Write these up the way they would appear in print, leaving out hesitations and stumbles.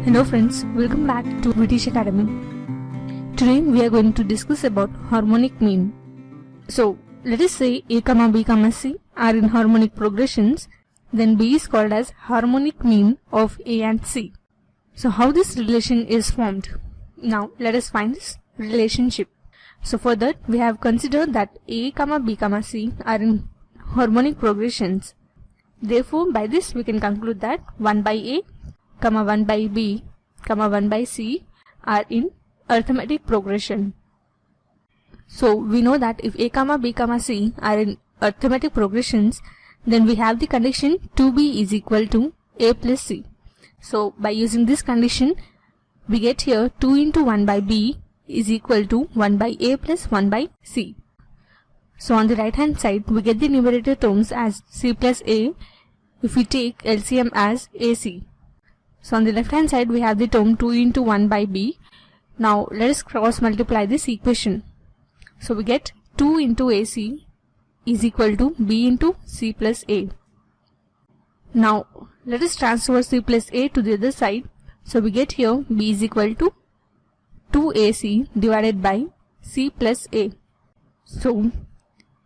Hello friends, welcome back to British Academy. Today we are going to discuss about harmonic mean. So let us say A, B, C are in harmonic progressions, then B is called as harmonic mean of A and C. So how this relation is formed? Now let us find this relationship. So for that we have considered that A, B, C are in harmonic progressions. Therefore by this we can conclude that 1 by A, 1 by B, 1 by C are in arithmetic progression. So we know that if A, B, C are in arithmetic progressions, then we have the condition 2B is equal to A plus C. So by using this condition, we get here 2 into 1 by B is equal to 1 by A plus 1 by C. So on the right hand side, we get the numerator terms as C plus A if we take LCM as AC. So on the left hand side, we have the term 2 into 1 by B. Now let us cross multiply this equation. So we get 2 into AC is equal to B into C plus A. Now let us transfer C plus A to the other side. So we get here B is equal to 2AC divided by C plus A. So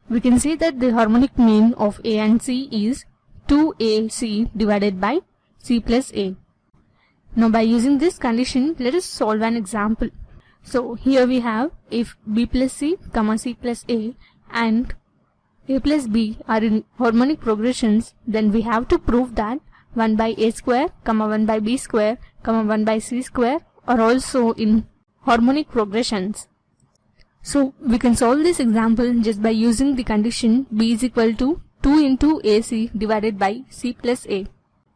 we can say that the harmonic mean of A and C is 2AC divided by C plus A. Now by using this condition, let us solve an example. So here we have if B plus C, C plus A and A plus B are in harmonic progressions, then we have to prove that 1 by A square, 1 by B square, 1 by C square are also in harmonic progressions. So we can solve this example just by using the condition B is equal to 2 into AC divided by C plus A.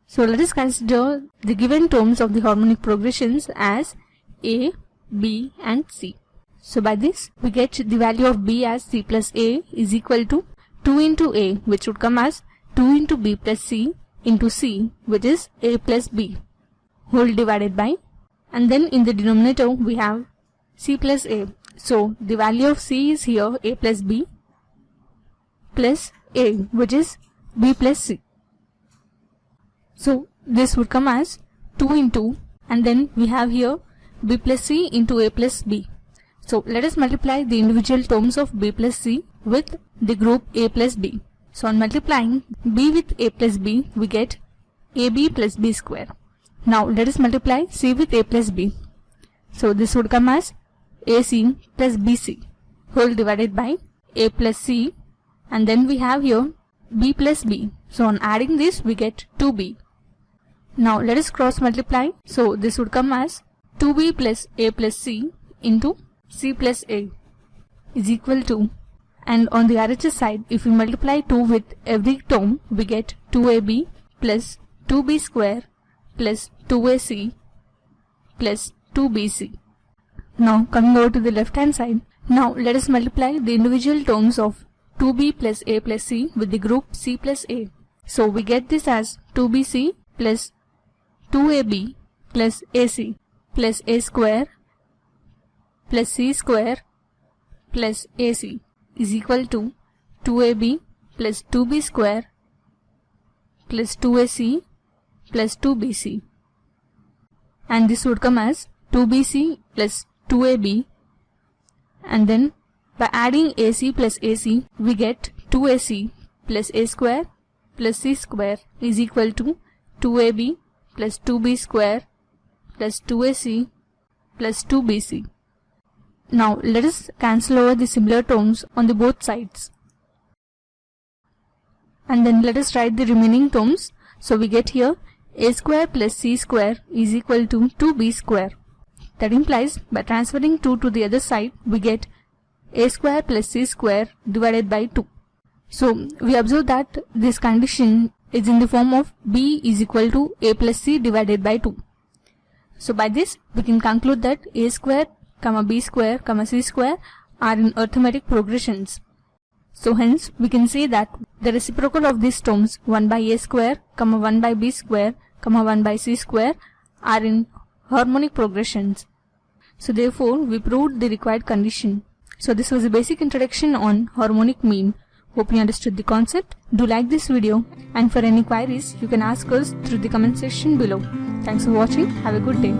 So let us consider the given terms of the harmonic progressions as A, B and C. So by this we get the value of B as C plus A is equal to 2 into A, which would come as 2 into B plus C into C, which is A plus B, whole divided by, and then in the denominator we have C plus A. So the value of C is here A plus B plus A, which is B plus C. So this would come as 2 into, and then we have here B plus C into A plus B. So let us multiply the individual terms of B plus C with the group A plus B. So on multiplying B with A plus B, we get AB plus B square. Now let us multiply C with A plus B. So this would come as AC plus BC whole divided by A plus C, and then we have here B plus B. So on adding this we get 2B. Now let us cross multiply. So this would come as 2B plus A plus C into C plus A is equal to, and on the RHS side if we multiply 2 with every term, we get 2AB plus 2B square plus 2AC plus 2BC. Now coming over to the left hand side, now let us multiply the individual terms of 2B plus A plus C with the group C plus A. So we get this as 2BC plus 2AB plus AC plus A square plus C square plus AC is equal to 2AB plus 2B square plus 2AC plus 2BC, and this would come as 2BC plus 2AB, and then by adding AC plus AC we get 2AC plus A square plus C square is equal to 2AB plus 2B square plus 2AC plus 2BC. Now let us cancel over the similar terms on the both sides, and then let us write the remaining terms. So we get here A square plus C square is equal to 2B square. That implies by transferring 2 to the other side we get A square plus C square divided by 2. So we observe that this condition is in the form of B is equal to A plus C divided by 2. So by this we can conclude that A square, B square, C square are in arithmetic progressions. So hence we can say that the reciprocal of these terms 1 by A square, 1 by B square, 1 by C square are in harmonic progressions. So therefore we proved the required condition. So this was a basic introduction on harmonic mean. Hope you understood the concept. Do like this video, and for any queries you can ask us through the comment section below. Thanks for watching. Have a good day.